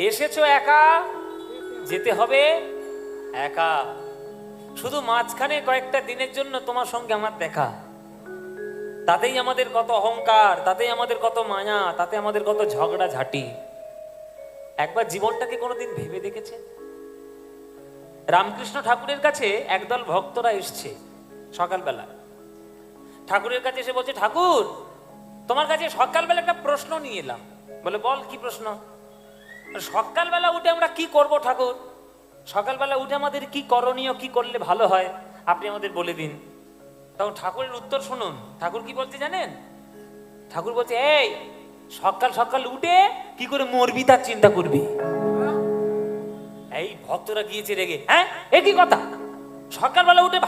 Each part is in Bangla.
এসেছো একা, যেতে হবে একা। শুধু মাঝখানে কয়েকটা দিনের জন্য তোমার সঙ্গে আমার দেখা, তাতেই আমাদের কত অহংকার, তাতেই আমাদের কত মায়া, তাতে আমাদের কত ঝগড়া ঝাঁটি। একবার জীবনটাকে কোনোদিন ভেবে দেখেছে? রামকৃষ্ণ ঠাকুরের কাছে একদল ভক্তরা এসছে সকালবেলা। ঠাকুরের কাছে এসে বলছে, ঠাকুর তোমার কাছে সকালবেলা একটা প্রশ্ন নিয়ে এলাম। বলে, বল কি প্রশ্ন? সকালবেলা উঠে আমরা কি করব ঠাকুর? সকালবেলা উঠে আমাদের কি করণীয়, কি করলে ভালো হয় আপনি আমাদের বলে দিন। তখন ঠাকুরের উত্তর শুনুন। ঠাকুর কি বলতে জানেন? ঠাকুর বলছে, এই সকাল সকাল উঠে কি করে মরবি তার চিন্তা করবি। এই ভক্তরা গিয়েছে রেগে, হ্যাঁ এ কি কথা? সকালবেলা উঠে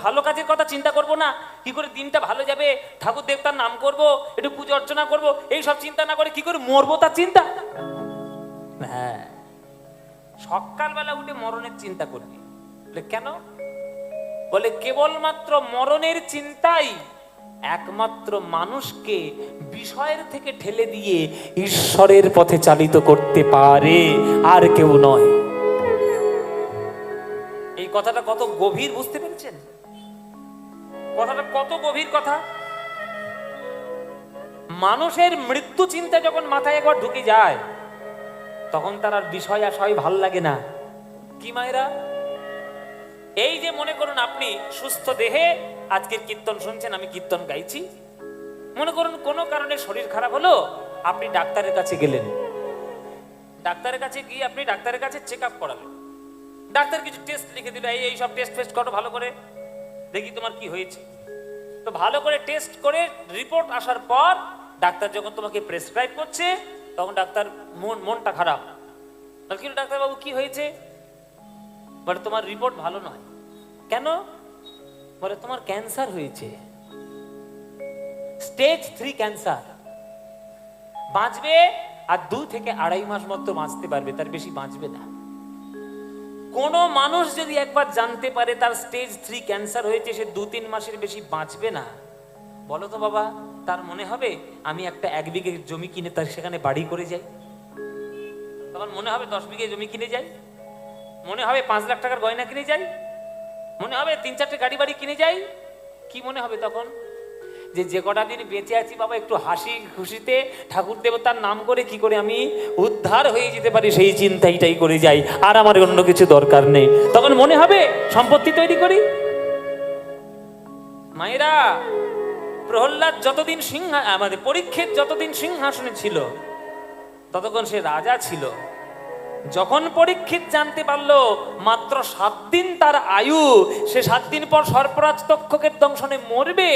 ভালো কাজের কথা চিন্তা করব না? কি করে দিনটা ভালো যাবে, ঠাকুর দেবতার নাম করব, একটু পুজো অর্চনা করব, এই সব চিন্তা না করে কি করে মরবো তার চিন্তা? হ্যাঁ, সকালবেলা উঠে মরণের চিন্তা করবি। কেন? বলে, কেবলমাত্র মরণের চিন্তাই একমাত্র মানুষকে বিষয়ের থেকে ঠেলে দিয়ে ঈশ্বরের পথে চালিত করতে পারে, আর কেউ নয়। এই কথাটা কত গভীর, বুঝতে পেরেছেন? কথাটা কত গভীর কথা। মানুষের মৃত্যু চিন্তা যখন মাথায় একবার ঢুকে যায়, তখন তার আর বিষয় আশয় ভাল লাগে না। কি মায়েরা, এই যে মনে করুন আপনি সুস্থ দেহে আজকের কীর্তন শুনছেন, আমি কীর্তন গাইছি। মনে করুন কোনো কারণে শরীর খারাপ হলো, আপনি ডাক্তারের কাছে গেলেন। ডাক্তারের কাছে গিয়ে আপনি ডাক্তারের কাছে চেক আপ করালেন। ডাক্তার কিছু টেস্ট লিখে দিল, এই সব টেস্ট ফেস্ট করো, ভালো করে দেখি তোমার কি হয়েছে। তো ভালো করে টেস্ট করে রিপোর্ট আসার পর ডাক্তার যখন তোমাকে প্রেসক্রাইব করছে, তখন ডাক্তার মনটা খারাপ। কিন্তু ডাক্তারবাবু কি হয়েছে? বলে, তোমার রিপোর্ট ভালো নয়। কেন? বলে, তোমার ক্যান্সার হয়েছে, স্টেজ 3 ক্যান্সার। বাঁচবে আর 2 থেকে 2.5 মাস মতো বাঁচতে পারবে, তার বেশি বাঁচবে না। কোন মানুষ যদি একবার জানতে পারে তার স্টেজ 3 ক্যান্সার হয়েছে, সে 2-3 মাসের বেশি বাঁচবে না। বলো তো বাবা, তার মনে হবে আমি একটা 1 বিঘে জমি কিনে তার সেখানে বাড়ি করে যাই? তখন মনে হবে 10 বিঘে জমি কিনে যাই, মনে হবে 5 লাখ টাকার গয়না কিনে যাই, মনে হবে 3-4টে গাড়ি বাড়ি কিনে যাই। কি মনে হবে তখন? যে কটা দিন বেঁচে আছি বাবা, একটু হাসি খুশিতে ঠাকুর দেবতার নাম করে কি করে আমি উদ্ধার হয়ে যেতে পারি, সেই চিন্তাইটাই করে যাই, আর আমার অন্য কিছু দরকার নেই। তখন মনে হবে সম্পত্তি তৈরি করি। মায়েরা, প্রহ্লাদ যতদিন আমাদের পরীক্ষিত যতদিন সিংহাসনে ছিল, ততক্ষণ সে রাজা ছিল। যখন পরীক্ষিত জানতে পারলো মাত্র 7 দিন তার আয়ু, সে 7 দিন পর সর্পরাজ তক্ষকের দংশনে মরবে,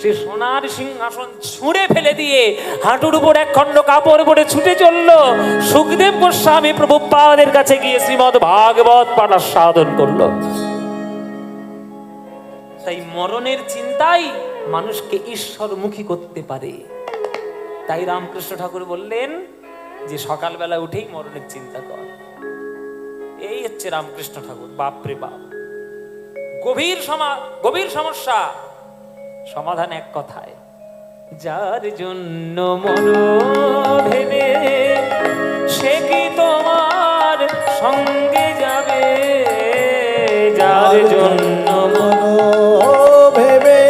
সে সোনার সিংহাসন ছুঁড়ে ফেলে দিয়ে হাঁটুর উপর এক খণ্ড কাপড় পরে ছুটে চলল সুখদেব গোস্বামী প্রভুপাদের কাছে গিয়ে শ্রীমদ্ ভাগবত পাঠ সাধন করলো। তাই মরণের চিন্তাই মানুষকে ঈশ্বরমুখী করতে পারে। তাই রামকৃষ্ণ ঠাকুর বললেন যে সকালবেলা উঠেই মরণের চিন্তা কর। এই হচ্ছে রামকৃষ্ণ ঠাকুর। বাপরে বাপ, গভীর সমস্যা, সমাধান এক কথায়, যার জন্য মন ভেবে সে কি তোমার সঙ্গে যাবে, যার জন্য মন ভেবে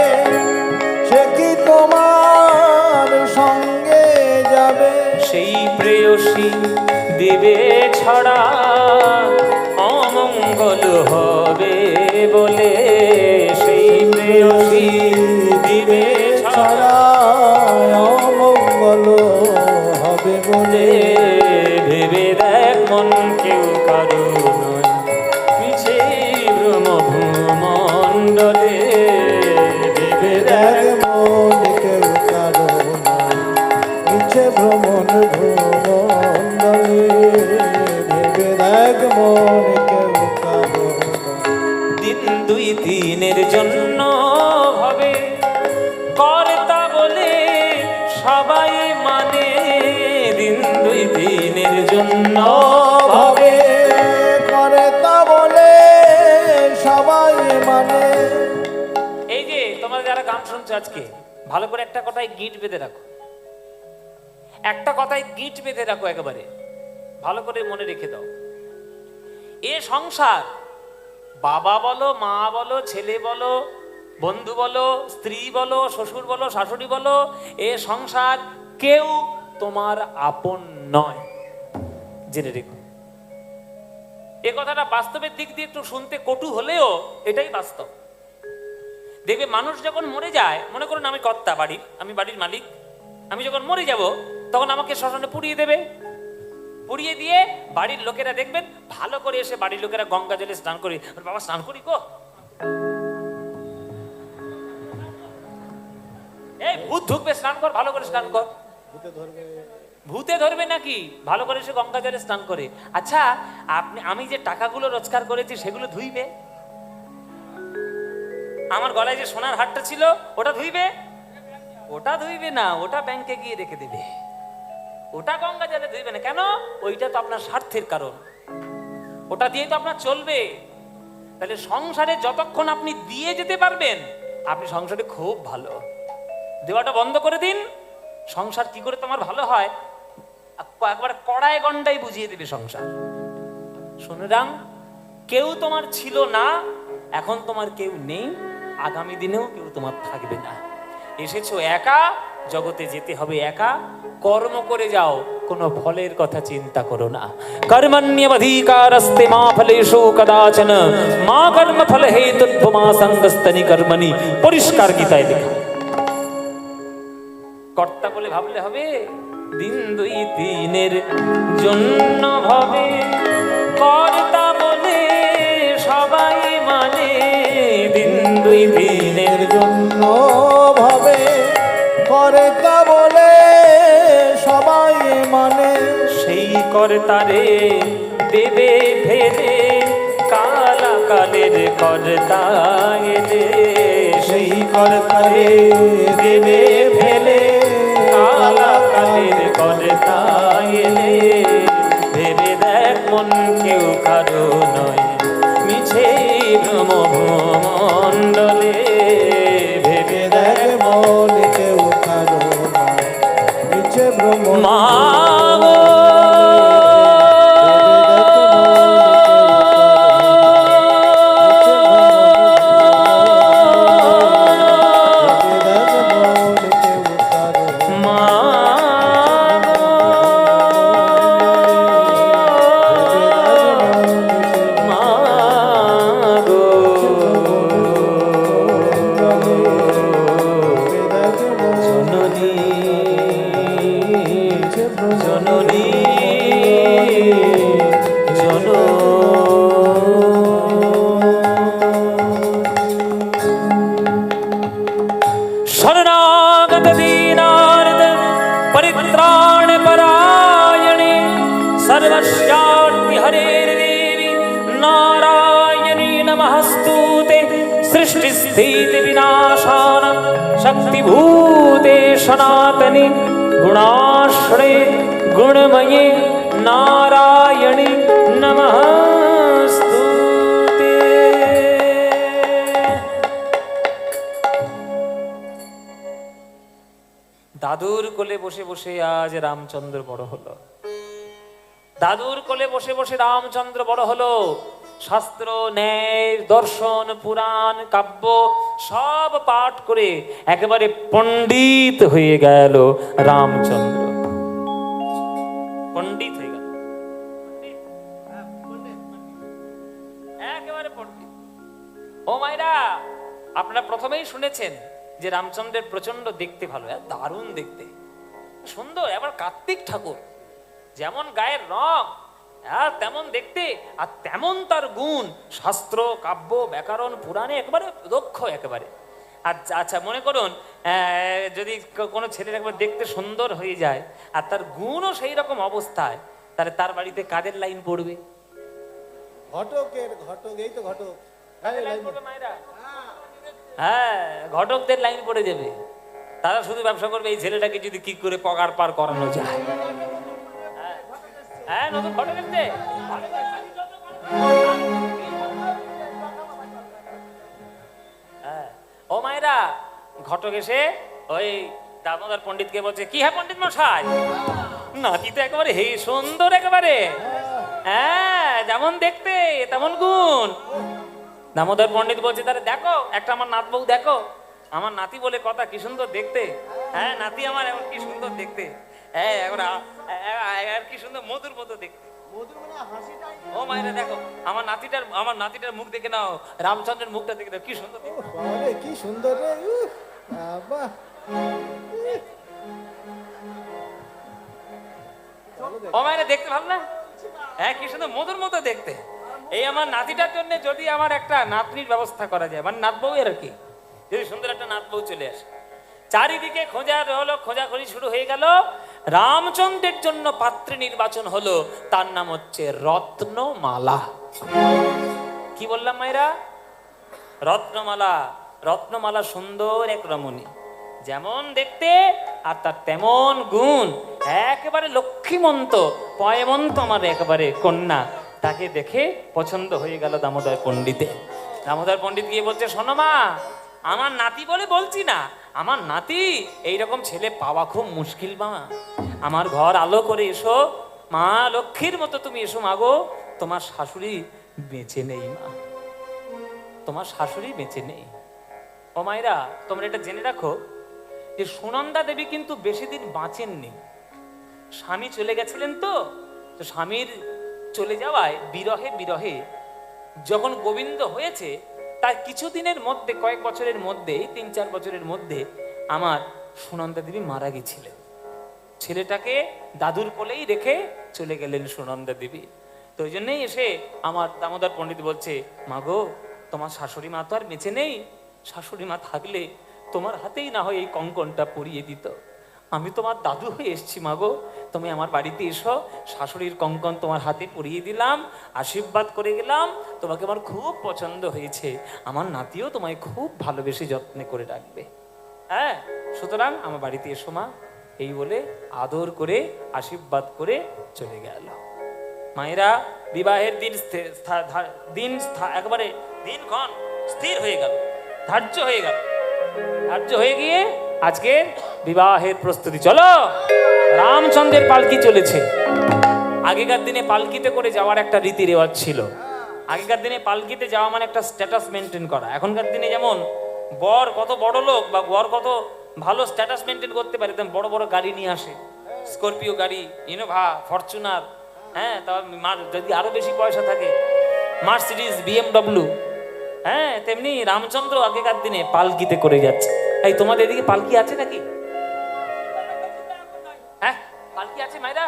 সে কি তোমার সঙ্গে যাবে, সেই প্রেয়সী দেবে ছড়া অমঙ্গল হবে বলে, সেই প্রেয়সী দিবে ছড়া অমঙ্গল হবে বলে, ভেবে দেখ মন কেউ কারো নয়, পিছে ব্রহ্মভূমণ্ডলে, ভেবে দেখ মন কেউ কারো নয়, নিচে ভ্রমণ ভ্রমণ্ডলে, ভেবে দেখ মন কেউ কারো নয়। দিন 2-3 জন্য হবে কর্তা বলে সবাই মানে, দিন 2-3 জন্য হবে কর্তা বলে সবাই মানে। এই যে তোমরা যারা গান শুনছো আজকে, ভালো করে একটা কথায় গিট বেঁধে রাখো, একটা কথায় গিট বেঁধে রাখো একেবারে। ভালো করে মনে রেখে দাও, এ সংসার বাবা বলো, মা বলো, ছেলে বলো, বন্ধু বলো, স্ত্রী বলো, শ্বশুর বলো, শাশুড়ি বলো, এ সংসার কেউ তোমার আপন নয়, জেনে রেখো। এ কথাটা বাস্তবের দিক দিয়ে একটু শুনতে কটু হলেও এটাই বাস্তব। দেখবে মানুষ যখন মরে যায়, মনে করুন আমি কর্তা বাড়ির, আমি বাড়ির মালিক, আমি যখন মরে যাব তখন আমাকে শ্মশানে পুড়িয়ে দেবে, পুড়িয়ে দিয়ে বাড়ির লোকেরা দেখবেন ভালো করে এসে বাড়ির লোকেরা গঙ্গা জলে স্নান করি, বাবা স্নান করি গো, এই ভূত ঢুকবে, স্নান কর, ভালো করে স্নান কর। ভূতে ধরবে নাকি? ভালো করে এসে গঙ্গা জলে স্নান করে। আচ্ছা, আমি যে টাকাগুলো রোজগার করেছি সেগুলো ধুইবে? আমার গলায় যে সোনার হারটা ছিল ওটা ধুইবে? ওটা ধুইবে না, ওটা ব্যাংকে গিয়ে রেখে দেবে, ওটা গঙ্গা জলে ধুইবে না। কেন? ওইটা তো আপনার স্বার্থের কারণ, ওটা দিয়ে তো আপনার চলবে। তাহলে সংসারে যতক্ষণ আপনি দিয়ে যেতে পারবেন, আপনি সংসারে খুব ভালো। দেওয়াটা বন্ধ করে দিন, সংসার কি করে তোমার ভালো হয় একবার কড়ায় গন্ডাই বুঝিয়ে দেবে সংসার। শুনে রাম, কেউ তোমার ছিল না, এখন তোমার কেউ নেই, আগামী দিনেও কেউ তোমার থাকবে না। এসেছো একা, জগতে যেতে হবে একা, কর্ম করে যাও, কোনো ফলের কথা চিন্তা করো না। কর্মণ্যেবাধিকারস্তে মা ফলেষু কদাচন মা কর্ম ফল হেতুর্ভমা সঙ্গস্তনি কর্মণি, পরিষ্কার গীতায় লেখা। কর্তা বলে ভাবলে হবে? দিন দুই দিনের জন্য ভাবে, কর্তা বলে সবাই মানে, দিন দুই দিনের জন্য ভাবে, কর্তা বলে সবাই মানে, সেই কর্তারে দেবে ফেলে, কালাকালের কর্তা এলে, সেই কর্তারে দেবে ফেলে, কালাকালের কর্তা এলে। ভেবে দেখ মন কেউ কারো নয়, মিছে ব্রহ্মমণ্ডলে। ভেবে দেখ মন কেউ কারো নয়, মিছে ভ্রম। মা सृष्टिस्थिति विनाशान शक्तिभूते सनातनी गुणाश्रये गुणमये नारायणी नमस्तुते। দাদুর কোলে বসে বসে আজ রামচন্দ্র বড় হলো, দাদুর কোলে বসে বসে রামচন্দ্র বড় হলো। শাস্ত্র, ন্যায়, দর্শন, পুরাণ, কাব্য সব পাঠ করে একেবারে পণ্ডিত হয়ে গেল রামচন্দ্র, পণ্ডিত হয়ে গেল, একেবারে পণ্ডিত। ও মায়েরা, আপনারা প্রথমেই শুনেছেন যে রামচন্দ্রের প্রচন্ড দেখতে ভালো, দারুণ দেখতে, সুন্দর, এবার কার্তিক ঠাকুর, যেমন গায়ের রং আর তেমন দেখতে, আর তেমন তার গুণ, শাস্ত্র, কাব্য, ব্যাকরণ, পুরাণে একেবারে দক্ষ একেবারে। আচ্ছা মনে করুন যদি কোনো ছেলের একবার দেখতে সুন্দর হয়ে যায় আর তার গুণও সেই রকম অবস্থায়, তাহলে তার বাড়িতে কাদের লাইন পড়বে? ঘটকের, ঘটক, এই তো ঘটক, হ্যাঁ ঘটকদের লাইন পড়ে যাবে। তারা শুধু ব্যবসা করবে এই ছেলেটাকে যদি কি করে পগার পার করানো যায়। হ্যাঁ নতুন ঘটক এসছে, ও মায়েরা, ঘটক এসে ওই দামোদর পণ্ডিতকে বলছে, কি হ্যাঁ পণ্ডিত মশাই, নাতি তো একেবারে হে সুন্দর একেবারে, হ্যাঁ যেমন দেখতে তেমন গুণ। দামোদর পণ্ডিত বলছে তাহলে দেখো একটা আমার নাত বউ দেখো, আমার নাতি বলে কথা, কি সুন্দর দেখতে। হ্যাঁ নাতি আমার এমন কি সুন্দর দেখতে, হ্যাঁ এখন আর কি সুন্দর মধুর মতো দেখতে। ও মায়েরা দেখো আমার নাতিটার মুখ দেখে নাও, রামচন্দ্রের মুখটা দেখে নাও, কি সুন্দর দেখতে। বাবারে, কি সুন্দর রে, বাবা। ও মায়েরা দেখতে ভালো না, হ্যাঁ কি সুন্দর মধুর মতো দেখতে। এই আমার নাতিটার জন্য যদি আমার একটা নাতনির ব্যবস্থা করা যায়, মানে নাত বউ আর কি, যদি সুন্দর একটা নাত বউ চলে আসে। চারিদিকে খোঁজাখুঁজি শুরু হয়ে গেল। রামচন্দ্রের জন্য পাত্রী নির্বাচন হলো, তার নাম হচ্ছে রত্নমালা। কি বললাম মায়েরা? রত্নমালা। রত্নমালা সুন্দর এক রমণী, যেমন দেখতে আর তার তেমন গুণ, একেবারে লক্ষ্মীমন্ত পয়মন্ত আমার একেবারে কন্যা। তাকে দেখে পছন্দ হয়ে গেল দামোদর পণ্ডিতের। দামোদর পণ্ডিত গিয়ে বলছে, শোনো মা, আমার নাতি বলে বলছি না, আমার নাতি এইরকম ছেলে পাওয়া খুব মুশকিল মা, আমার ঘর আলো করে এসো মা, লক্ষ্মীর মতো তুমি এসো মাগো। তোমার শাশুড়ি বেঁচে নেই মা, তোমার শাশুড়ি বেঁচে নেই। ও মায়েরা, তোমরা এটা জেনে রাখো যে সুনন্দা দেবী কিন্তু বেশি দিন বাঁচেননি। স্বামী চলে গেছিলেন, তো স্বামীর চলে যাওয়ায় বিরহে যখন গোবিন্দ হয়েছে, তার কিছুদিনের মধ্যে, কয়েক বছরের মধ্যে, 3-4 বছরের মধ্যে আমার সুনন্দা দেবী মারা গেছিলেন। ছেলেটাকে দাদুর কোলেই রেখে চলে গেলেন সুনন্দা দেবী। তো ওই জন্যই এসে আমার দামোদর পণ্ডিত বলছে, মাগো তোমার শাশুড়ি মা তো আর বেঁচে নেই, শাশুড়ি মা থাকলে তোমার হাতেই না হয় এই কঙ্কনটা পরিয়ে দিত। আমি তোমার দাদু হয়ে এসছি মাগো, তুমি আমার বাড়িতে এসো, শাশুড়ির কঙ্কন তোমার হাতে পরিয়ে দিলাম, আশীর্বাদ করে গেলাম, তোমাকে আমার খুব পছন্দ হয়েছে, আমার নাতিও তোমায় খুব ভালোবেসে যত্নে করে রাখবে, হ্যাঁ সুতরাং আমার বাড়িতে এসো মা। এই বলে আদর করে আশীর্বাদ করে চলে গেল। মায়েরা, বিবাহের একেবারে দিনক্ষণ স্থির হয়ে গেল, ধার্য হয়ে গিয়ে আজকে বিবাহের প্রস্তুতি। চলো, রামচন্দ্রের পালকি চলেছে। আগেকার দিনে পালকিতে করে যাওয়ার একটা রীতি রেওয়াজ ছিল। আগেকার দিনে পালকিতে যাওয়া মানে একটা স্ট্যাটাস মেনটেন করা। এখনকার দিনে যেমন বর কত বড় লোক বা বর কত ভালো স্ট্যাটাস মেনটেন করতে পারে, তেমন বড় বড় গাড়ি নিয়ে আসে, স্করপিও গাড়ি, ইনোভা, ফরচুনার, হ্যাঁ তার যদি আরো বেশি পয়সা থাকে মার্সিডিজ, BMW, হ্যাঁ তেমনি রামচন্দ্র আগেকার দিনে পালকিতে করে যাচ্ছে। এই তোমাদের এদিকে পালকি আছে নাকি? হ্যাঁ পালকি আছে মায়েরা?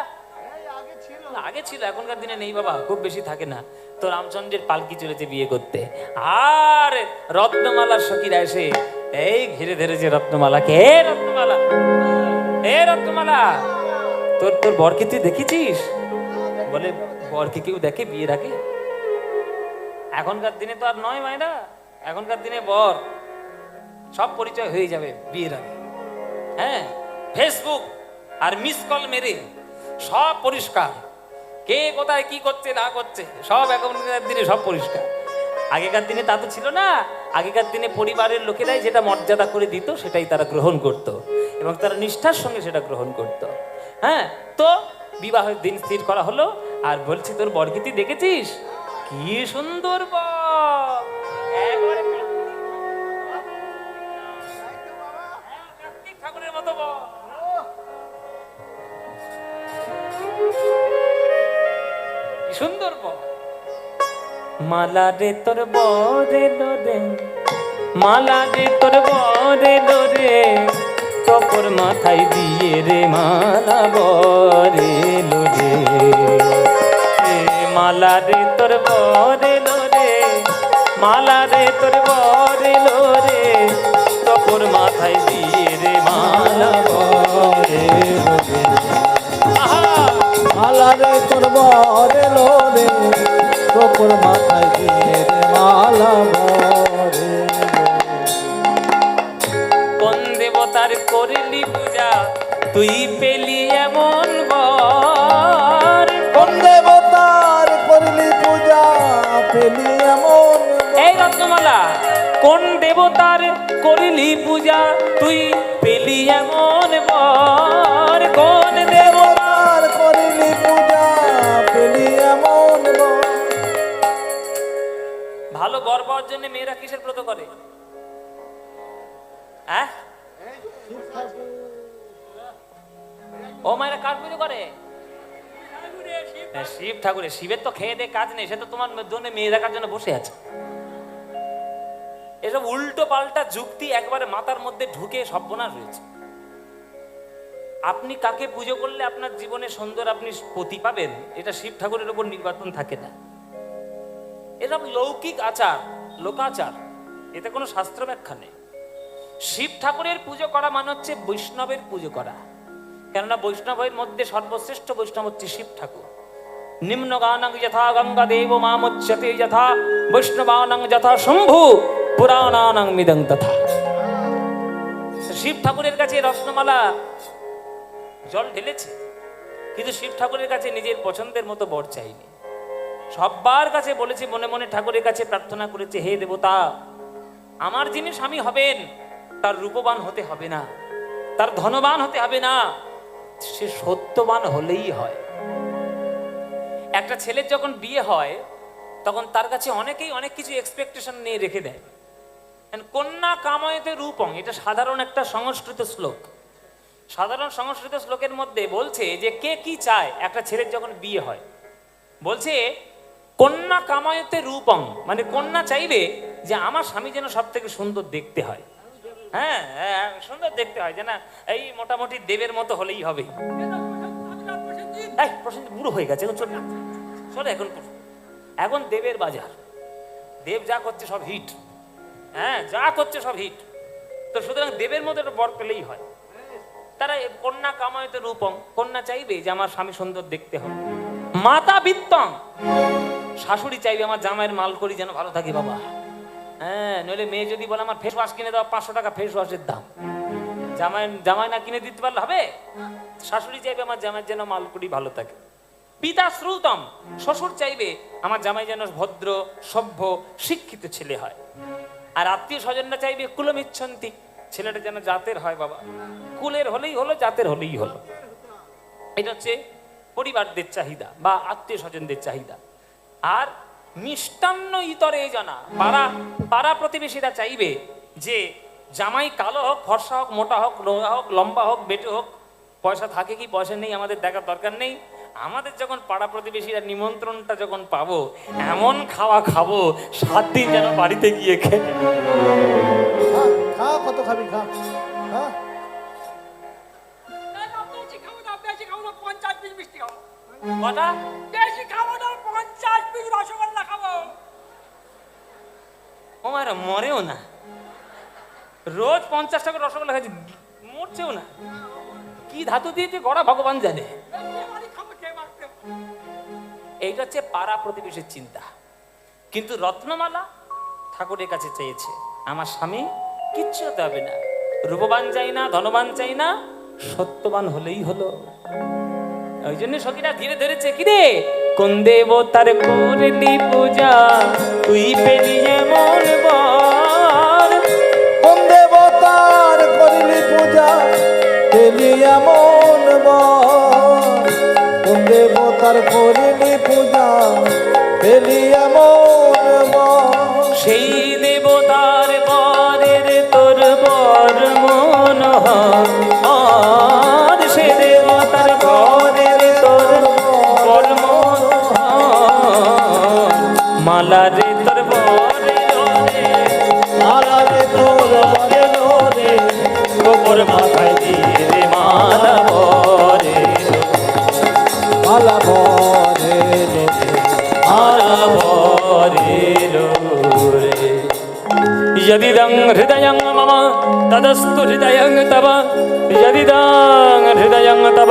আগে ছিল, এখনকার দিনে নেই বাবা, খুব বেশি থাকে না। তো রামচন্দ্রের পালকি চলেছে বিয়ে করতে, আর রত্নমালার সখীরা এসে এই ঘিরে ধরেছে রত্নমালাকে। হে রত্নমালা, হে রত্নমালা, তোর বরকে তুই দেখেছিস? বলে, বরকে কেউ দেখে বিয়ের আগে? এখনকার দিনে তো আর নয় মায়েরা, এখনকার দিনে বর সব পরিচয় হয়ে যাবে বিয়ের আগে। হ্যাঁ ফেসবুক আর মিস কল মেরে সব পরিষ্কার, কে কোথায় কি করছে না করছে সব এখনকার দিনে সব পরিষ্কার। আগেকার দিনে তা তো ছিল না। আগেকার দিনে পরিবারের লোকেরাই যেটা মর্যাদা করে দিত সেটাই তারা গ্রহণ করত, এবং তারা নিষ্ঠার সঙ্গে সেটা গ্রহণ করত। হ্যাঁ, তো বিবাহের দিন স্থির করা হলো। আর বলছি, তোর বরগীতি দেখেছিস? কি সুন্দর বর, একবারে কার্তিক ঠাকুরের মতো বর। কি সুন্দর বর। মালা রে তোর বরে লোরে, মালা রে তোর বরে লোরে, টপর মাথায় দিয়ে রে মালা বরে লোরে, মালা রে তোর বরে লোরে, মালা রে তোর বরে লোরে, টপর মাথায় দিয়ে রে মালা বরে লোরে। মালা রে তোর বরে লোরে, তোর মাথায় দিয়ে রে মালা বরে। কোন দেবতার করলি পূজা তুই পেলি এমন বর? কোন দেবতার করলি পূজা পেলি এমন? এই রত্নমালা, কোন দেবতার করলি পূজা তুই পেলি এমন বর? কোন দেবতার হওয়ার জন্য মেয়েরা কিসের ব্রত করে? হ্যাঁ, ও মায়েরা কার পুজো করে? হ্যাঁ, শিব ঠাকুরের। শিবের তো খেয়ে দে কাজ নেই, সে তো তোমার জন্য মেয়ে দেখার জন্য বসে আছে। এসব উল্টো পাল্টা যুক্তি একবারে মাথার মধ্যে ঢুকে সর্বনাশ হয়েছে। আপনি কাকে পুজো করলে আপনার জীবনে সুন্দর আপনি পতি পাবেন, এটা শিব ঠাকুরের উপর নির্বাচন থাকে না। এসব লৌকিক আচার, লোকাচার, এতে কোনো শাস্ত্র ব্যাখ্যা নেই। শিব ঠাকুরের পুজো করা মানে হচ্ছে বৈষ্ণবের পুজো করা। কেননা বৈষ্ণবের মধ্যে সর্বশ্রেষ্ঠ বৈষ্ণব হচ্ছে শিব ঠাকুর। নিম্ন গানং যথা গঙ্গা দেব মামুচ্যতে যথা বৈষ্ণবানং যথা শম্ভু পুরাণানং মিদং তথা। শিব ঠাকুরের কাছে রত্নমালা জল ঢেলেছে, কিন্তু শিব ঠাকুরের কাছে নিজের পছন্দের মতো বর চাইনি। সবার কাছে বলেছে, মনে মনে ঠাকুরের কাছে প্রার্থনা করেছে, হে দেবতা, আমার যিনি স্বামী হবেন তার রূপবান হতে হবে না, তার ধনবান হতে হবে না, সে সত্যবান হলেই হয়। একটা ছেলের যখন বিয়ে হয় তখন তার কাছে অনেকেই অনেক কিছু এক্সপেকটেশন নিয়ে রেখে দেয়। কন্যা কাময়তে রূপং, এটা সাধারণ একটা সংস্কৃত শ্লোক। সাধারণ সংস্কৃত শ্লোকের মধ্যে বলছে যে কে কি চায় একটা ছেলের যখন বিয়ে হয়, বলছে কন্যা কাময়তে রূপং, মানে কন্যা চাইবে যে আমার স্বামী যেন সব থেকে সুন্দর দেখতে হয়। হ্যাঁ, সুন্দর দেখতে হয়, যে না এই মোটামুটি দেবের মতো হলেই হবে। প্রসেনজিৎ বুড়ো হয়ে গেছে, এখন চলে চলে, এখন দেবের বাজার, দেব যা করছে সব হিট। হ্যাঁ, যা করছে সব হিট। তো সুতরাং দেবের মতো একটা বর পেলেই হয়। তারা কন্যা কামায়তে রূপম, কন্যা চাইবে যে আমার স্বামী সুন্দর দেখতে হবে। মাতা বিত্তং, শাশুড়ি চাইবে আমার জামাইয়ের মাল করি যেন ভালো থাকে বাবা। হ্যাঁ, নইলে মেয়ে যদি বলে আমার ফেস ওয়াশ কিনে দাও, 500 টাকা ফেস ওয়াশের দাম, জামাই না কিনে দিতে পারলে হবে? শাশুড়ি চাইবে আমার জামাইয়ের যেন মাল করি ভালো থাকে। পিতা শ্রুতম, শ্বশুর চাইবে আমার জামাই যেন ভদ্র সভ্য শিক্ষিত ছেলে হয়। আর আত্মীয় স্বজনরা চাইবে কুলমিচ্ছন্তি, ছেলেটা যেন জাতের হয় বাবা, কুলের হলেই হলো, জাতের হলেই হলো। এটা হচ্ছে পরিবারদের চাহিদা বা আত্মীয় স্বজনদের চাহিদা। আর মিষ্টান্ন ইতরে জানা, পাড়া প্রতিবেশীরা চাইবে যে জামাই কালো হোক, ফর্সা হোক, মোটা হোক, রোগা হোক, লম্বা হোক, বেটে হোক, পয়সা থাকে কি পয়সা নেই আমাদের দেখার দরকার নেই। আমাদের যখন পাড়া প্রতিবেশীরা নিমন্ত্রণটা যখন পাবো, এমন খাওয়া খাবো 7 দিন যেন বাড়িতে গিয়ে খেয়ে। খা, কত খাবি খা। কটা? বেশি খাবো না, 50 পিস রসগোল্লা খাবো। ও মায়েরা মরেও না, রোজ 50 টাকা রসগোল্লা খাচ্ছি, মরছেও না। কি ধাতু দিয়েছে গড়া ভগবান জানে। এইটা হচ্ছে পাড়া প্রতিবেশীর চিন্তা। কিন্তু রত্নমালা ঠাকুরের কাছে চেয়েছে, আমার স্বামী কিচ্ছু হতে হবে না, রূপবান চাই না, ধনবান চাই না, সত্যবান হলেই হলো। ওই জন্য সখীরা ধীরে ধরেছে, কিরে কোন দেবতার করলি পূজা তুই পেলি এমন বর, কোন দেবতার করিলি পূজা পেলি এমন বর, কোন দেবতার করিলি পূজা পেলি এমন বর, সেই দেবতার বরের তোর বর মনোহর, সে দেবতার বরের তোর বর মনোহর, মালা রে তোর বরে রে, মালা রে তোর বরে রে, গোবর মাথায় দিয়ে রে মালা বরে, মালা বরে রে, মালা বরে রে। यदिदं हृदयं मम तदस्तु हृदयं तव, यदिदं हृदयं तव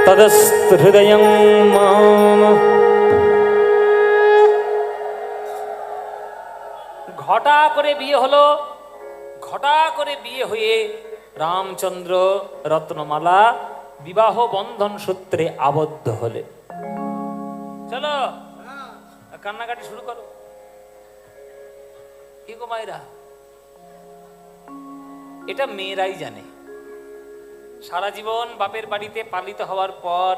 तदस्तु हृदयं मम। ঘটা করে বিয়ে হলো, ঘটা করে বিয়ে হয়ে রামচন্দ্র রত্নমালা বিবাহ বন্ধন সূত্রে আবদ্ধ হলেন। চলো কান্নাকাটি শুরু করো। কি গো মায়েরা, এটা মেয়েরাই জানে। সারা জীবন বাপের বাড়িতে পালিত হওয়ার পর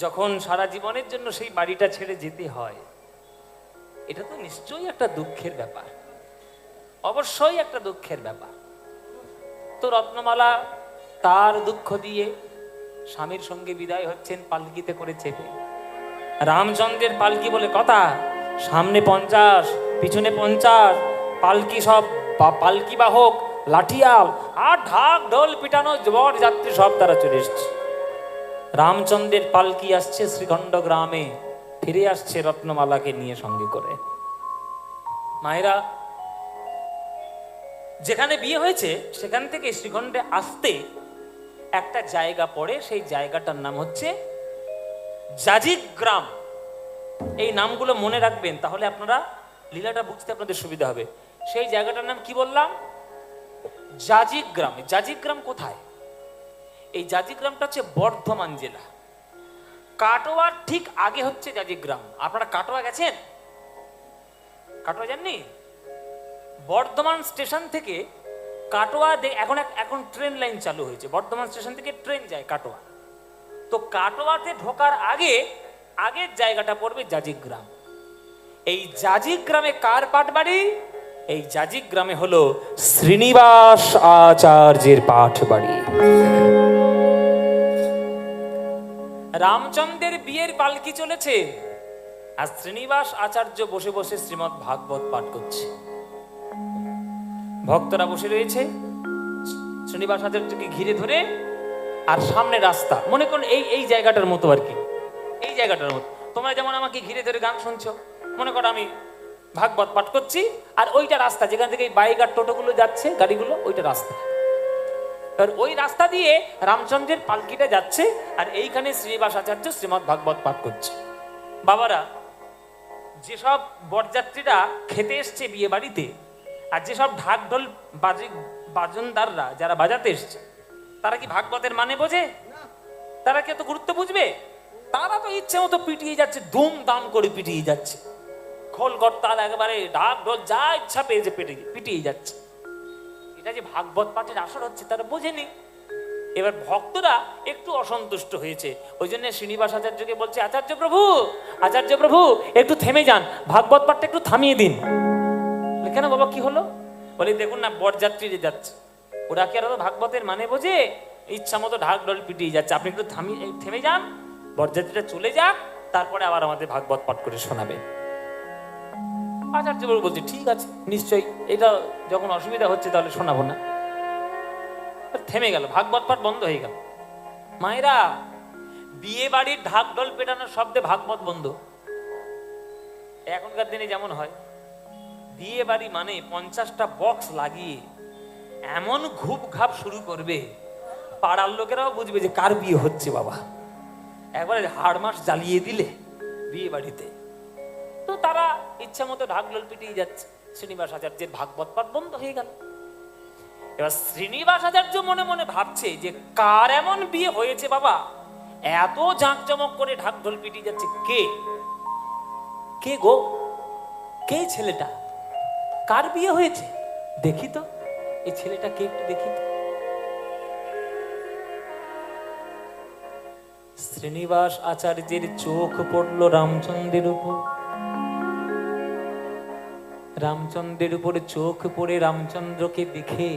যখন সারা জীবনের জন্য সেই বাড়িটা ছেড়ে যেতে হয়, এটা তো নিশ্চয়ই একটা দুঃখের ব্যাপার, অবশ্যই একটা দুঃখের ব্যাপার। তো রত্নমালা তার দুঃখ দিয়ে স্বামীর সঙ্গে বিদায় হচ্ছেন পালকিতে করে চেপে। রামচন্দ্রের পালকি বলে কথা, সামনে 50, পিছনে 50, পালকি সব পালকি বাহক লাঠিয়াল আর ঢাক ঢোল পিটানো বর যাত্রী সব তারা চলে এসছে। রামচন্দ্রের পালকি আসছে শ্রীখণ্ড গ্রামে, ফিরে আসছে রত্নমালাকে নিয়ে সঙ্গে করে। মায়েরা, যেখানে বিয়ে হয়েছে সেখান থেকে শ্রীখণ্ডে আসতে একটা জায়গা পড়ে, সেই জায়গাটার নাম হচ্ছে জাজিক গ্রাম। এই নামগুলো মনে রাখবেন, তাহলে আপনারা লীলাটা বুঝতে আপনাদের সুবিধা হবে। সেই জায়গাটার নাম কি বললাম? জাজিক গ্রাম। জাজিক গ্রাম কোথায়? এই জাজিক গ্রামটা হচ্ছে বর্ধমান জেলা, কাটোয়ার ঠিক আগে হচ্ছে জাজিক গ্রাম। আপনারা কাটোয়া গেছেন? কাটোয়া যাননি? বর্ধমান স্টেশন থেকে কাটোয়া এখন ট্রেন লাইন চালু হয়েছে, বর্ধমান স্টেশন থেকে ট্রেন যায় কাটোয়া। তো কাটোয়াতে ঢোকার আগে আগের জায়গাটা পড়বে জাজিক গ্রাম। এই জাজিক গ্রামে কার পাট বাড়ি? এই জাজিক গ্রামে হলো শ্রীনিবাস আচার্যের পাঠ বাড়ি। রামচন্দ্রের বিয়ের পালকি চলেছে, আর শ্রীনিবাস আচার্য বসে বসে শ্রীমদ্ ভাগবত পাঠ করছে। ভক্তরা বসে রয়েছে শ্রীনিবাস আচার্যকে ঘিরে ধরে, আর সামনে রাস্তা, মনে করুন এই জায়গাটার মতো আর কি, এই জায়গাটার মতো। তোমরা যেমন আমাকে ঘিরে ধরে গান শুনছো, মনে করো আমি ভাগবত পাঠ করছি, আর ওইটা রাস্তা যেখান থেকে বাইক আর টোটোগুলো যাচ্ছে, গাড়িগুলো, ওইটা রাস্তা। আর ওই রাস্তা দিয়ে রামচন্দ্রের পালকিটা যাচ্ছে, আর এইখানে শ্রীনিবাস আচার্য শ্রীমদ্ ভাগবত পাঠ করছে। বাবারা, যেসব বরযাত্রীরা খেতে এসছে বিয়ে বাড়িতে, আর যেসব ঢাক ঢোল বাজনদাররা যারা বাজাতে এসছে, তারা কি ভাগবতের মানে বোঝে? তারা কি এত গুরুত্ব বুঝবে? তারা তো ইচ্ছে মতো পিটিয়ে যাচ্ছে, দুম দাম করে পিটিয়ে যাচ্ছে, খোল করতাল একেবারে ঢাক ঢোল যা ইচ্ছা পেয়েছে পিটিয়ে যাচ্ছে। এটা যে ভাগবত পাঠের আসর হচ্ছে তারা বোঝেনি। এবার ভক্তরা একটু অসন্তুষ্ট হয়েছে, ওই জন্য শ্রীনিবাস আচার্যকে বলছে, আচার্য প্রভু একটু থেমে যান, ভাগবত পাঠটা একটু থামিয়ে দিন। কেন বাবা, কি হলো? বলে দেখুন না, বরযাত্রী যে যাচ্ছে, ওরা কি আর ভাগবতের মানে বোঝে? ইচ্ছা মতো ঢাক ঢোল পিটিয়ে যাচ্ছে, আপনি একটু থেমে যান, বরযাত্রীটা চলে যাক, তারপরে আবার আমাদের ভাগবত পাঠ করে শোনাবে। আচার্য বাবু বলছে, ঠিক আছে, নিশ্চয়ই, এটা যখন অসুবিধা হচ্ছে তাহলে শোনাবো না। থেমে গেল, ভাগবত পাঠ বন্ধ হয়ে গেল। মায়েরা, বিয়ে বাড়ির ঢাক ঢোল পেটানোর শব্দে ভাগবত বন্ধ। এখনকার দিনে যেমন হয়, বিয়ে বাড়ি মানে 50টা বক্স লাগিয়ে এমন ঘুপ ঘাপ শুরু করবে, পাড়ার লোকেরাও বুঝবে যে কার বিয়ে হচ্ছে। বাবা, একবারে হাড় মাস জ্বালিয়ে দিলে বিয়ে বাড়িতে। তো তারা ইচ্ছা মতো ঢাক ঢোল পিটিয়ে যাচ্ছে, শ্রীনিবাস আচার্যের ভাগবত পাঠ বন্ধ হয়ে গেল। এবার শ্রীনিবাস আচার্য মনে মনে ভাবছে যে কার এমন বিয়ে হয়েছে বাবা, এত জাঁকজমক করে ঢাক ঢোল পিটিয়ে যাচ্ছে, কে গো, কে ছেলেটা, কার বিয়ে হয়েছে? দেখি তো এই ছেলেটা কে, একটু দেখি তো। শ্রীনিবাস আচার্যের চোখ পড়লো রামচন্দ্রের উপর। রামচন্দ্রের উপরে চোখ পড়ে রামচন্দ্রকে দেখে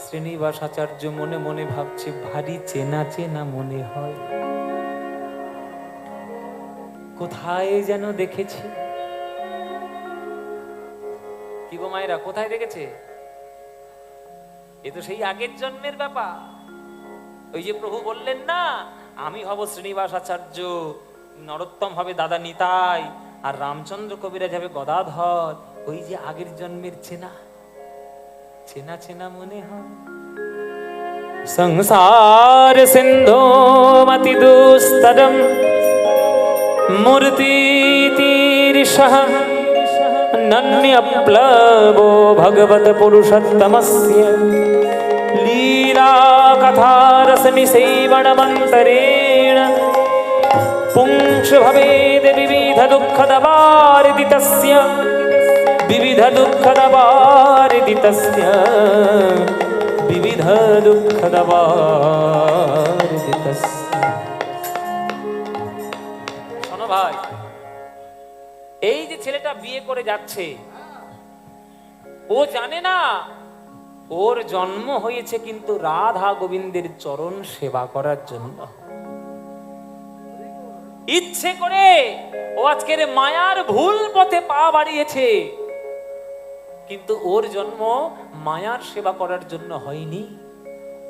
শ্রীনিবাস আচার্য মনে মনে ভাবছে, ভারী চেনা চেনা মনে হয়, কোথায় যেন দেখেছি। কি গো মায়েরা, কোথায় দেখেছে? এ তো সেই আগের জন্মের ব্যাপার। ওই যে প্রভু বললেন না, আমি হব শ্রীনিবাস আচার্য, নরোত্তম হবে দাদা নিতাই, আর রামচন্দ্র কবিরাজ হবে গদাধর। ওই যে আগের জন্মের চেনা চেনা চেনা মনে হয়। সংসার সিন্ধু মতি দুস্তরম মূর্তি তীর্ষঃ নন্যপ্লবো ভগবত পুরুষোত্তমস্য লীলা কথা রসমি সেবনমন্তরেণ পুংস ভবেদ বিবিধ দুঃখদবারিদি তস্য বিবিধ দুঃখদবারিদি তস্য বিবিধ দুঃখদবারিদি তস্য। শোনো ভাই, এই যে ছেলেটা বিয়ে করে যাচ্ছে, ও জানে না ওর জন্ম হয়েছে কিন্তু রাধা গোবিন্দের চরণ সেবা করার জন্য। ইচ্ছে করে ও আজকের মায়ার ভুল পথে পা বাড়িয়েছে, কিন্তু ওর জন্ম মায়ার সেবা করার জন্য হয়নি,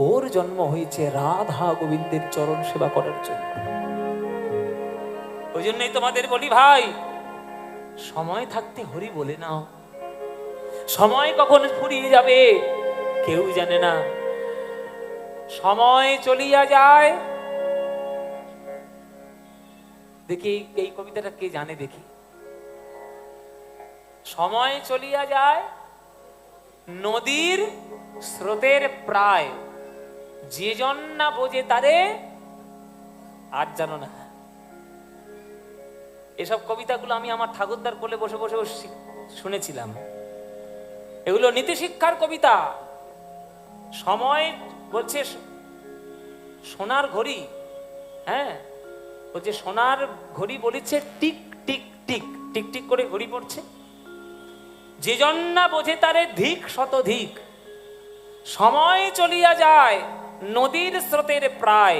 ওর জন্ম হয়েছে রাধা গোবিন্দের চরণ সেবা করার জন্য। ওই জন্যই তোমাদের বলি ভাই, সময় থাকতে হরি বলে নাও। সময় কখন ফুরিয়ে যাবে কেউ জানে না, সময় চলিয়া যায়। দেখি এই কবিতাটা কে জানে দেখি। সময় চলিয়া যায় নদীর স্রোতের প্রায়, যে জন না বোঝে তারে আর জানো না। এসব কবিতাগুলো আমি আমার ঠাকুরদার কোলে বসে বসে শুনেছিলাম। এগুলো নীতি শিক্ষার কবিতা। সময় বলছে সোনার ঘড়ি, হ্যাঁ বলছে সোনার ঘড়ি বলেছে tick tick tick tick tick করে ঘড়ি পড়ছে। যে জন না বোঝে তারে ধিক শতধিক। সময় চলিয়া যায় নদীর স্রোতের প্রায়,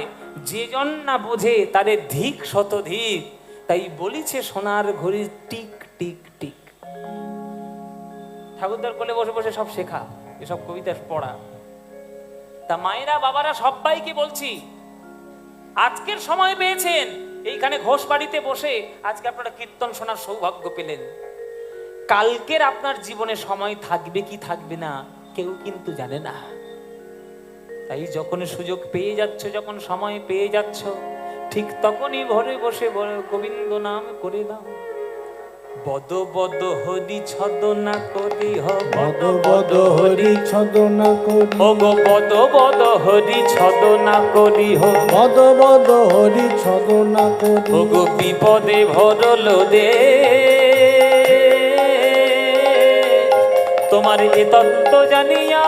যে জন না বোঝে তারে ধিক শতধিক। তাই বলিছে সোনার ঘড়ি টিক টিক টিক। ঠাকুরদার কোলে বসে বসে সব শেখা, এসব কবিতা পড়া। তা মায়েরা বাবারা সবাইকে বলছি, আজকের সময় পেয়েছেন, এইখানে ঘোষ বাড়িতে বসে আজকে আপনারা কীর্তন শোনার সৌভাগ্য পেলেন। কালকের আপনার জীবনে সময় থাকবে কি থাকবে না কেউ কিন্তু জানে না। তাই যখন সুযোগ পেয়ে যাচ্ছ, যখন সময় পেয়ে যাচ্ছ, ঠিক তখনই ঘরে বসে গোবিন্দ নাম করে দাও। বদ বদ হরি ছদনা করি হ, বদ বদ হরি ছদনা করি, ও গো বদ বদ হরি ছদনা করি হ, বদ বদ হরি ছদনা করি, ও গো বিপদে ভরল দে। তোমার এ তত্ত্ব জানিয়া,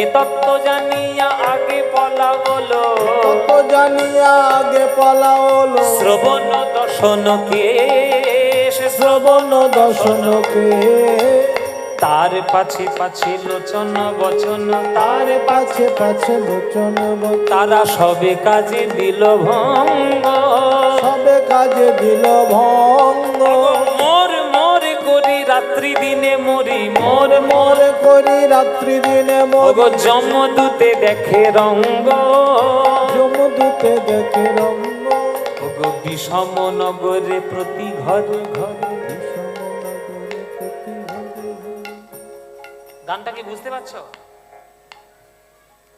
এ তত্ত্ব জানিয়া আগে পলা বলো, তত জানিয়া আগে পলা হলো, শ্রবণ দর্শনকে শ্রবণ দর্শনকে, তার পাছে পাছে লোচন বচন, তার পাছে পাছে লোচন বচন, তারা সবে কাজে দিল ভঙ্গ, সবে কাজে দিল ভঙ্গ। মোর মোর করি রাত্রি দিনে মরি, মোর মোর মোর করি রাত্রি দিনে মোর, ওগো যমদূতে দেখে রঙ্গ, যমদূতে দেখে রঙ্গ, ওগো বিষম নগরে প্রতি ঘরে ঘরে। গানটা কি বুঝতে পারছো?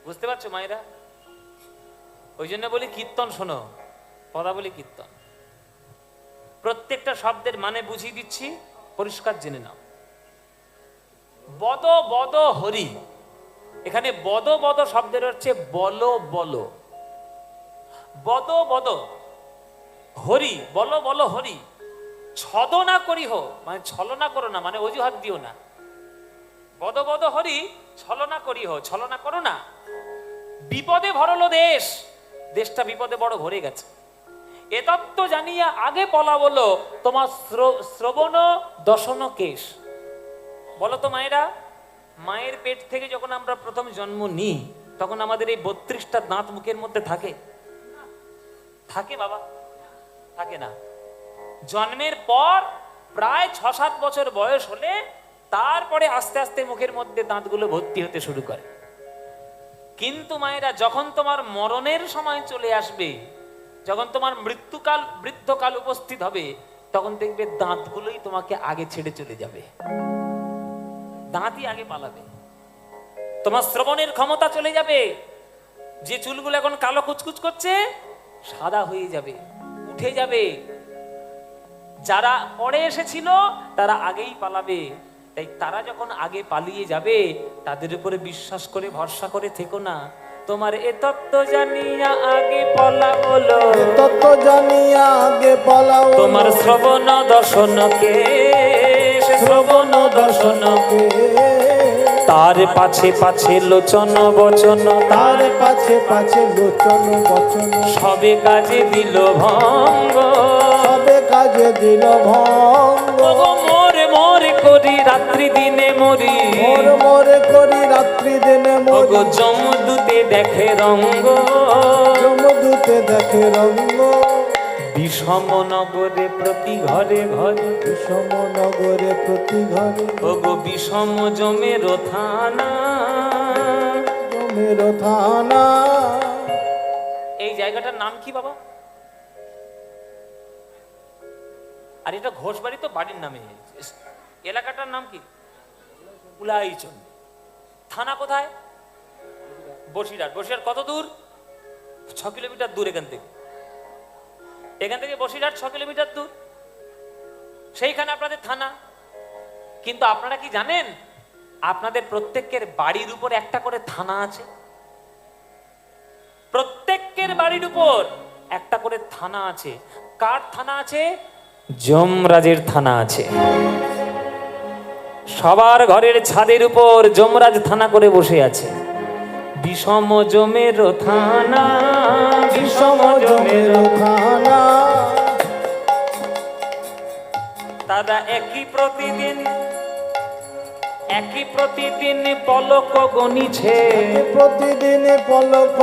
বুঝতে পারছো মায়েরা? ওই জন্য বলি কীর্তন শোনো, পদা বলি কীর্তন। প্রত্যেকটা শব্দের মানে বুঝিয়ে দিচ্ছি, পরিষ্কার জেনে নাও। বদ বদ হরি, এখানে বদ বদ শব্দের হচ্ছে বলো বলো। বদ বদ হরি, বলো বলো হরি। ছদনা করিহ মানে ছলনা করো না, মানে অজুহাত দিও না। বদ বদ হরি ছলনা করিহ, ছলনা করো না। বিপদে ভরলো দেশ, দেশটা বিপদে বড় ভরে গেছে। এ তত্ত্ব জানিয়া আগে পলা বলো, তোমার শ্রবণ দশন কেশ। বলো তো মায়েরা, মায়ের পেট থেকে যখন আমরা প্রথম জন্ম নিই তখন আমাদের এই 32টা দাঁত মুখের মধ্যে থাকে? থাকে বাবা? থাকে না। জন্মের পর প্রায় 6-7 বছর বয়স হলে তারপরে আস্তে আস্তে মুখের মধ্যে দাঁতগুলো ভর্তি হতে শুরু করে। কিন্তু মায়েরা যখন তোমার মরণের সময় চলে আসবে, যখন তোমার বৃদ্ধকাল উপস্থিত হবে, তখন দেখবে দাঁতগুলোই তোমাকে আগে ছেড়ে চলে যাবে, দাঁতই আগে পালাবে। তোমার শ্রবণের ক্ষমতা চলে যাবে, যে চুলগুলো এখন কালো কুচকুচ করছে সাদা হয়ে যাবে, উঠে যাবে। যারা পরে এসেছিল তারা আগেই পালাবে। তাই তারা যখন আগে পালিয়ে যাবে তাদের উপরে বিশ্বাস করে ভরসা করে থেকো না। তোমার এ তত্ত্ব জানিয়া আগে পলা বলো, তত্ত্ব জানিয়া আগে পলা বলো, তোমার শ্রবণ দর্শনকে, শ্রবণ দর্শনকে, তার পাছে পাছে লোচন বচন, তার পাছে পাছে লোচন বচন, সবে কাজে দিল ভঙ্গ, সবে কাজে দিল ভঙ্গ ওগো মোরে মোরে করি রাত্রি দিনে মরি মোর মোরে করি রাত্রি দিনে ওগো মরি যমদূতে দেখে রঙ্গ যমদূতে দেখে রঙ্গ বিষম নগরে প্রতি ঘরে ঘরে বিষম নগরে প্রতি ঘরে ওগো বিষম জমের থানা জমের থানা এই জায়গাটার নাম কি বাবা? আর এটা ঘোষবাড়ি তো বাড়ির নামে, এলাকাটার নাম কি? উলাইচন্ডী। থানা কোথায়? বসিরহাট। বসিরহাট কত দূর? 6 কিলোমিটার দূর এখান থেকে। এখান থেকে বসিরহাট 6 কিলোমিটার দূর, সেইখানে আপনাদের থানা। কিন্তু আপনারা কি জানেন আপনাদের প্রত্যেকের বাড়ির উপর একটা করে থানা আছে? প্রত্যেকের বাড়ির উপর একটা করে থানা আছে। কার থানা আছে? যমরাজের থানা আছে। সবার ঘরের ছাদের উপর যমরাজ থানা করে বসে আছে। বিষম জমের থানা, বিষম জমের থানা দাদা একই প্রতিদিন পলক গনিছে, প্রতিদিন পলক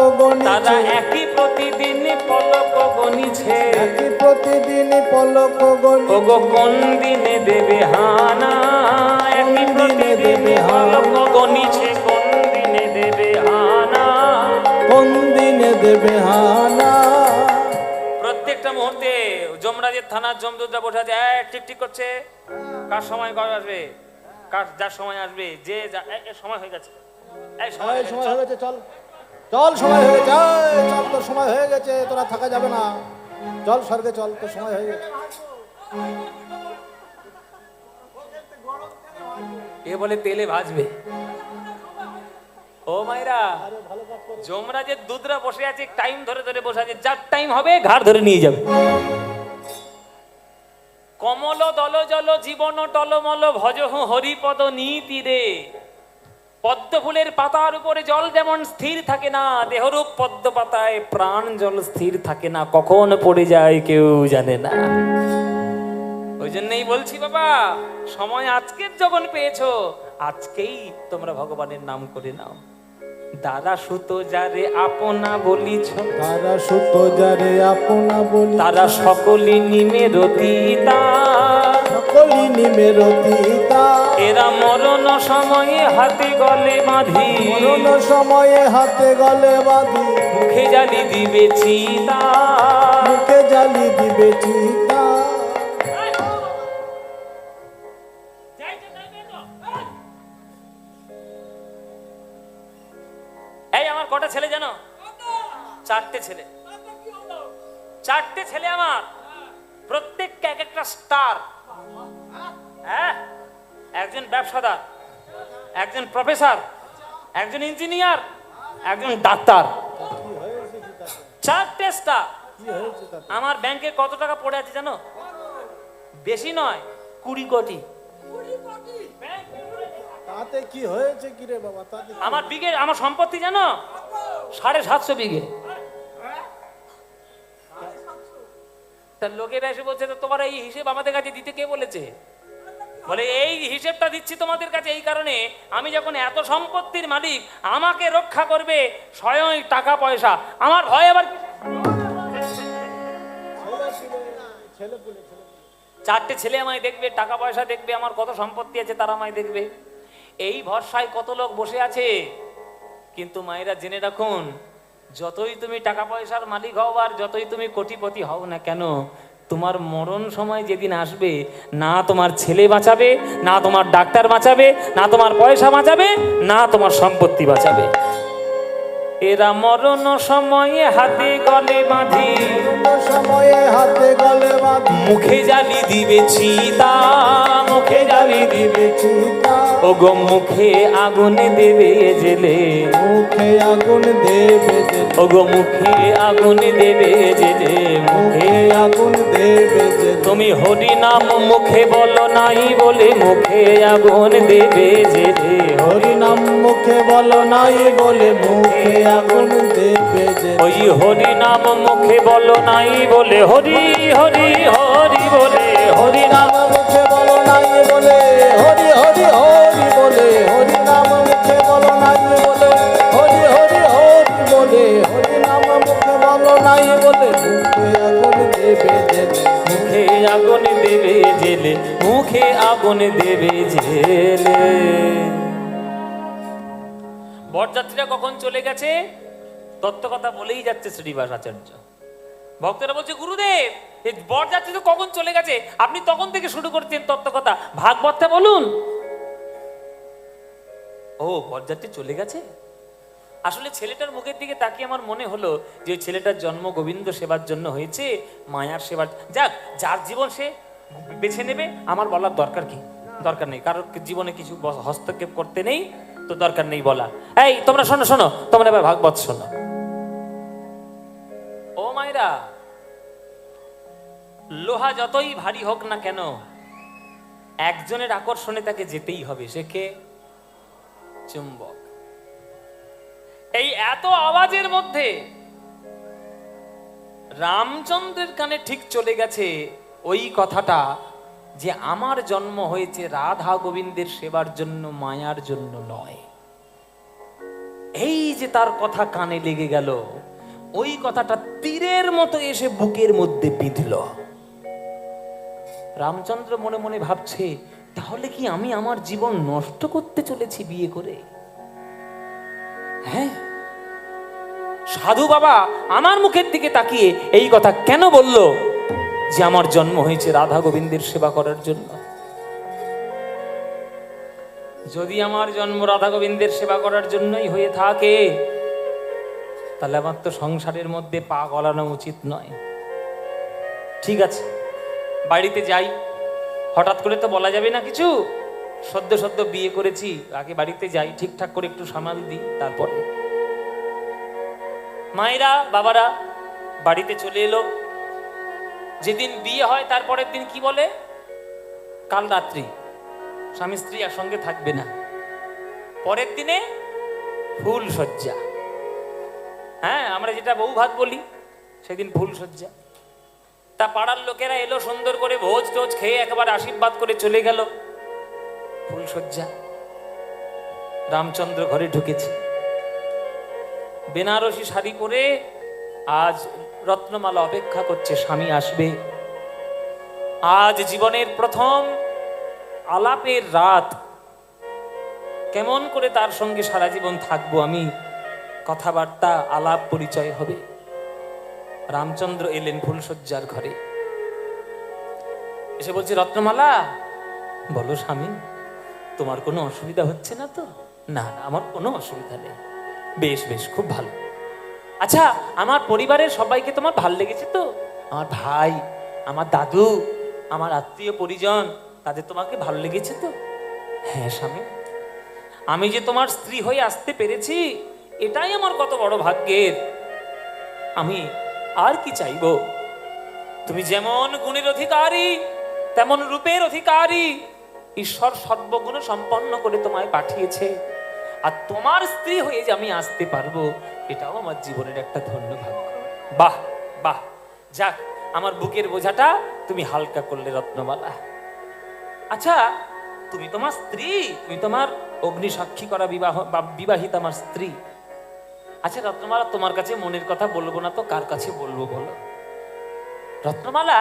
দাদা গনিছে একই প্রতিদিন পলক গনিছে। একই প্রতিদিন পলক গনিছে ওগো কোন দিনে দেবে হানা, একই প্রতিদিন পলক গনিছে, কোন দিনে দেবে হানা। কোন দিনে দেবে হানা প্রত্যেকটা মুহূর্তে যমরাজের থানার যমদূতরা বসে আছে, ঠিক ঠিক করছে কার সময় কবে আসবে, কার যার সময় আসবে, যে সময় হয়ে গেছে, এই সময় এই সময় হয়ে গেছে, চল চল সময় হয়ে গেছে, এই চল তোর সময় হয়ে গেছে, তোরা থাকা যাবে না, চল স্বর্গে চল, তোর সময় হয়ে গেছে। এ বলে তেলে ভাজবে। ও মাইরা, যমরাজের দুধরা বসে আছে, টাইম ধরে ধরে বসে আছে, যার টাইম হবে ঘাড় ধরে নিয়ে যাবে। কমল দল জল জীবন টলমল ভজহু হরিপদ নীতিরে। পদ্ম ফুলের পাতার উপরে জল যেমন স্থির থাকে না, দেহরূপ পদ্ম পাতায় প্রাণ জল স্থির থাকে না, কখন পড়ে যায় কেউ জানে না। ওই জন্যই বলছি বাবা, সময় আজকের যখন পেয়েছো, আজকেই তোমরা ভগবানের নাম করে নাও। দাদা সুত যারে আপনা বলিছ, তারা সুত যারে আপনা বলি, তারা সকলি নিমের দিতা, সকলি নিমের দিতা। এরা মরণ সময়ে হাতে গলে বাঁধি, মরণ সময়ে হাতে গলে বাঁধি, মুখে জালি দিবে চিতা। মুখে জালি দিবে চিতা। এই আমার কটা ছেলে জানো? 4টে ছেলে। 4টে ছেলে আমার, প্রত্যেককে এক একটা স্টার। হ্যাঁ, একজন ব্যবসাদার, একজন প্রফেসর, একজন ইঞ্জিনিয়ার, একজন ডাক্তার। 4টে স্টার। কি হয়েছে তাতে? আমার ব্যাংকে কত টাকা পড়ে আছে জানো? বেশি নয়, 20 কোটি। তাতে কি হয়েছে কি রে বাবা? তাতে কি- আমার বিঘে, আমার সম্পত্তি জানো 750 বিঘে। তার লোকেরা এসে বলছে, তো তোমার এই হিসেব আমাদের কাছে দিতে কে বলেছে? বলে এই হিসেবটা দিচ্ছি তোমাদের কাছে এই কারণে, আমি যখন এত সম্পত্তির মালিক, আমাকে রক্ষা করবে স্বয়ং টাকা পয়সা, আমার ভয় আবার কি? 4টে ছেলে আমায় দেখবে, টাকা পয়সা দেখবে, আমার কত সম্পত্তি আছে তারা আমায় দেখবে, এই ভরসায় কত লোক বসে আছে। কিন্তু মায়েরা জেনে রাখুন, যতই তুমি টাকা পয়সার মালিক হও আর যতই তুমি কোটিপতি হও না কেন, তোমার মরণ সময় যেদিন আসবে, না তোমার ছেলে বাঁচাবে, না তোমার ডাক্তার বাঁচাবে, না তোমার পয়সা বাঁচাবে, না তোমার সম্পত্তি বাঁচাবে। এরা মরণ সময়ে হাতে গলে বাঁধি, সময়ে হাতে গলে বাঁধি, মুখে জালি দিবে চিতা, মুখে জালি দিবে চিতা। ওগো মুখে আগুন দেবে জেলে, মুখে আগুন দেবে জেলে, ওগো মুখে আগুন দেবে জেলে, মুখে আগুন দেবে জেলে। তুমি হরি নাম মুখে বলো নাই বলে, মুখে আগুন দেবে জেলে। হরি নাম মুখে বলো নাই বলে, মুখে আগুন দেবে জেলে। ওই হরি নাম মুখে বলো নাই বলে, হরি হরি হরি বলে, হরি নাম মুখে বলো নাই বলে, হরি হরি হরি বলে, হরি নাম মুখে বলো নাই বলে, হরি হরি হরি বলে, হরি নাম মুখে বলো নাই বলে, মুখে আগুন দেবে জেলে, মুখে আগুন দেবে জেলে। বরযাত্রীরা কখন চলে গেছে তত্ত্ব কথা বলেই যাচ্ছে শ্রীনিবাস আচার্য। ভক্তরা বলছে গুরুদেব এই বরযাত্রী তো কখন চলে গেছে, আপনি তখন থেকে শুরু করছেন তত্ত্ব কথা, ভাগবতটা বলুন। ও বরযাত্রী চলে গেছে। আসলে ছেলেটার মুখের দিকে তাকিয়ে আমার মনে হলো যে ছেলেটার জন্ম গোবিন্দ সেবার জন্য হয়েছে, মায়ার সেবার। যাক, যার জীবন সে বেছে নেবে, আমার বলার দরকার কি? দরকার নেই, কারোর জীবনে কিছু হস্তক্ষেপ করতে নেই, তো দরকার নেই বলা। এই তোমরা শোনো শোনো, তোমরা এবার ভাগবত শোনো। ও মায়েরা, লোহা যতই ভারী হোক না কেন একজনের আকর্ষণে তাকে যেতেই হবে, সে কে? চুম্বক। এই এত আওয়াজের মধ্যে রামচন্দ্রের কানে ঠিক চলে গেছে ওই কথাটা যে আমার জন্ম হয়েছে রাধা গোবিন্দের সেবার জন্য, মায়ার জন্য নয়। এই যে তার কথা কানে লেগে গেল, ওই কথাটা তীরের মতো এসে বুকের মধ্যে বিঁধল। রামচন্দ্র মনে মনে ভাবছে, তাহলে কি আমি আমার জীবন নষ্ট করতে চলেছি বিয়ে করে? হ্যাঁ, সাধু বাবা আমার মুখের দিকে তাকিয়ে এই কথা কেন বলল যে আমার জন্ম হয়েছে রাধা গোবিন্দের সেবা করার জন্য? যদি আমার জন্ম রাধা গোবিন্দের সেবা করার জন্যই হয়ে থাকে, তাহলে আমার তো সংসারের মধ্যে পা গলানো উচিত নয়। ঠিক আছে, বাড়িতে যাই। হঠাৎ করে তো বলা যাবে না কিছু, সদ্য সদ্য বিয়ে করেছি, আগে বাড়িতে যাই, ঠিকঠাক করে একটু সামাল দিই, তারপরে। মায়েরা বাবারা বাড়িতে চলে এলো। যেদিন বিয়ে হয় তারপরের দিন কি বলে? কাল রাত্রি স্বামী স্ত্রী একসঙ্গে থাকবে না, পরের দিনে ফুল সজ্জা। হ্যাঁ, আমরা যেটা বউ ভাত বলি, সেদিন ফুল সজ্জা। তা পাড়ার লোকেরা এলো, সুন্দর করে ভোজ টোজ খেয়ে একবার আশীর্বাদ করে চলে গেল। ফুল সজ্জা। রামচন্দ্র ঘরে ঢুকেছে, বেনারসি শাড়ি পরে। আজ রত্নমালা অপেক্ষা করছে স্বামী আসবে। আজ জীবনের প্রথম আলাপের রাত, কেমন করে তার সঙ্গে সারা জীবন থাকবো আমি, কথাবার্তা আলাপ পরিচয় হবে। রামচন্দ্র এলেন ফুলসজ্জার ঘরে, এসে বলছে, রত্নমালা বলো স্বামী, তোমার কোনো অসুবিধা হচ্ছে না তো? না না, আমার কোনো অসুবিধা নেই। বেশ বেশ, খুব ভালো। আচ্ছা, আমার পরিবারের সবাইকে তোমার ভাল লেগেছে তো? আমার ভাই, আমার দাদু, আমার আত্মীয় পরিজন, তাদের তোমাকে ভালো লেগেছে তো? হ্যাঁ স্বামী, আমি যে তোমার স্ত্রী হয়ে আসতে পেরেছি, এটাই আমার কত বড় ভাগ্যের। আমি আর কি চাইবো? তুমি যেমন গুণের অধিকারী, তেমন রূপের অধিকারী। ঈশ্বর সর্বগুণ সম্পন্ন করে তোমায় পাঠিয়েছে, আর তোমার স্ত্রী হয়ে যে আমি আসতে পারবো, এটাও আমার জীবনের একটা ধন্য ভাগ্য। বাহ বাহ, যাক, আমার বুকের বোঝাটা তুমি হালকা করলে রত্নমালা। আচ্ছা, তুমি তোমার স্ত্রী, তুমি তোমার অগ্নি সাক্ষী করা বিবাহিত আমার স্ত্রী। আচ্ছা রত্নমালা, তোমার কাছে মনের কথা বলবো না তো কার কাছে বলবো বলো? রত্নমালা,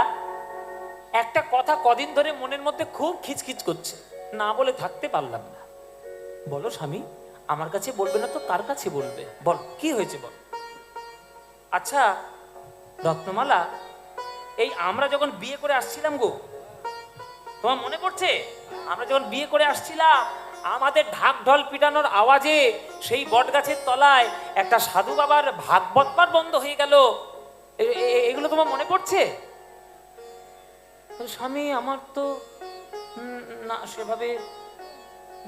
একটা কথা কদিন ধরে মনের মধ্যে খুব খিচখিচ করছে, না বলে থাকতে পারলাম না। বলো স্বামী, আমার কাছে বলবে না তো কার কাছে বলবে? বল, কি হয়েছে বল। আচ্ছা রত্নমালা, এই আমরা যখন বিয়ে করে আসছিলাম গো, তোমার মনে পড়ছে? আমরা যখন বিয়ে করে আসছিলাম, আমাদের ঢাক ঢোল পিটানোর আওয়াজে সেই বট গাছের তলায় একটা সাধু বাবার ভাগবত পাঠ বন্ধ হয়ে গেল। এগুলো তোমার মনে পড়ছে? স্বামী, আমার তো না, সেভাবে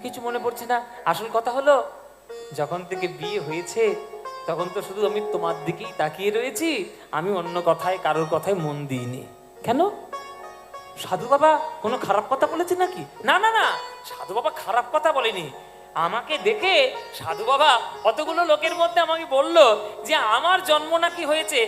কিছু মনে পড়ছে না। আসল কথা হলো, যখন থেকে বিয়ে হয়েছে তখন তো শুধু আমি তোমার দিকেই তাকিয়ে রয়েছি, আমি অন্য কথায়, কারোর কথায় মন দিইনি। কেন? সাধু বাবা কোনো খারাপ কথা বলেছে নাকি? না না না, সাধু বাবা খারাপ কথা বলেনি। আমাকে দেখে সাধু বাবা অতগুলো লোকের মধ্যে আমাকে বলল যে আমার জন্ম নাকি হয়েছে